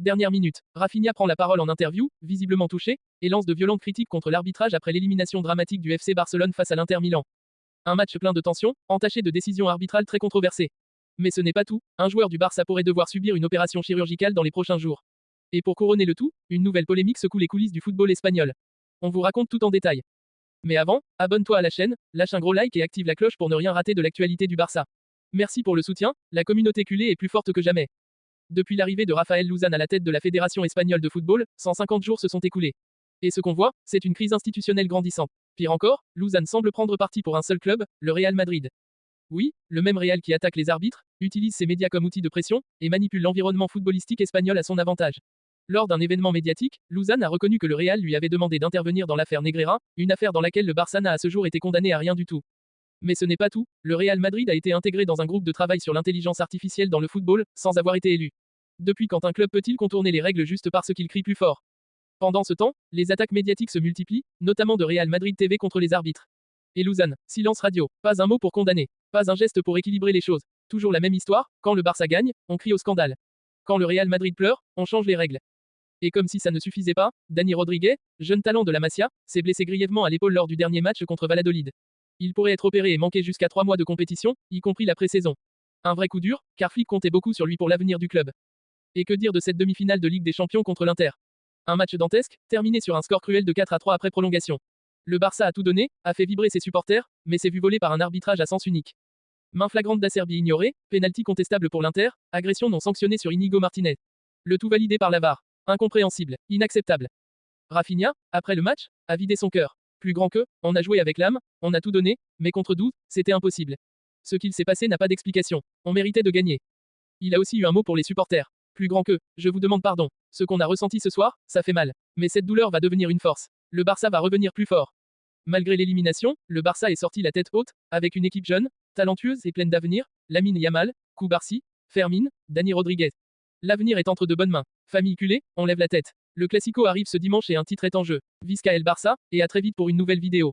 Dernière minute, Rafinha prend la parole en interview, visiblement touché, et lance de violentes critiques contre l'arbitrage après l'élimination dramatique du FC Barcelone face à l'Inter Milan. Un match plein de tensions, entaché de décisions arbitrales très controversées. Mais ce n'est pas tout, un joueur du Barça pourrait devoir subir une opération chirurgicale dans les prochains jours. Et pour couronner le tout, une nouvelle polémique secoue les coulisses du football espagnol. On vous raconte tout en détail. Mais avant, abonne-toi à la chaîne, lâche un gros like et active la cloche pour ne rien rater de l'actualité du Barça. Merci pour le soutien, la communauté culée est plus forte que jamais. Depuis l'arrivée de Rafael Luzán à la tête de la Fédération espagnole de football, 150 jours se sont écoulés. Et ce qu'on voit, c'est une crise institutionnelle grandissante. Pire encore, Luzán semble prendre parti pour un seul club, le Real Madrid. Oui, le même Real qui attaque les arbitres, utilise ses médias comme outil de pression, et manipule l'environnement footballistique espagnol à son avantage. Lors d'un événement médiatique, Luzán a reconnu que le Real lui avait demandé d'intervenir dans l'affaire Negreira, une affaire dans laquelle le Barça n'a à ce jour été condamné à rien du tout. Mais ce n'est pas tout, le Real Madrid a été intégré dans un groupe de travail sur l'intelligence artificielle dans le football, sans avoir été élu. Depuis quand un club peut-il contourner les règles juste parce qu'il crie plus fort? Pendant ce temps, les attaques médiatiques se multiplient, notamment de Real Madrid TV contre les arbitres. Et Luzán, silence radio, pas un mot pour condamner, pas un geste pour équilibrer les choses. Toujours la même histoire, quand le Barça gagne, on crie au scandale. Quand le Real Madrid pleure, on change les règles. Et comme si ça ne suffisait pas, Dani Rodriguez, jeune talent de la Masia, s'est blessé grièvement à l'épaule lors du dernier match contre Valladolid. Il pourrait être opéré et manquer jusqu'à 3 mois de compétition, y compris la pré-saison. Un vrai coup dur, car Flick comptait beaucoup sur lui pour l'avenir du club. Et que dire de cette demi-finale de Ligue des Champions contre l'Inter? Un match dantesque, terminé sur un score cruel de 4-3 après prolongation. Le Barça a tout donné, a fait vibrer ses supporters, mais s'est vu voler par un arbitrage à sens unique. Main flagrante d'Acerbi ignorée, pénalty contestable pour l'Inter, agression non sanctionnée sur Inigo Martinez. Le tout validé par la VAR. Incompréhensible, inacceptable. Rafinha, après le match, a vidé son cœur. Plus grand que, on a joué avec l'âme, on a tout donné, mais contre 12, c'était impossible. Ce qu'il s'est passé n'a pas d'explication. On méritait de gagner. Il a aussi eu un mot pour les supporters. Plus grand que, je vous demande pardon. Ce qu'on a ressenti ce soir, ça fait mal. Mais cette douleur va devenir une force. Le Barça va revenir plus fort. Malgré l'élimination, le Barça est sorti la tête haute, avec une équipe jeune, talentueuse et pleine d'avenir, Lamine Yamal, Koubarsi, Fermin, Dani Rodriguez. L'avenir est entre de bonnes mains. Famille culée, on lève la tête. Le Classico arrive ce dimanche et un titre est en jeu. Visca El Barça, et à très vite pour une nouvelle vidéo.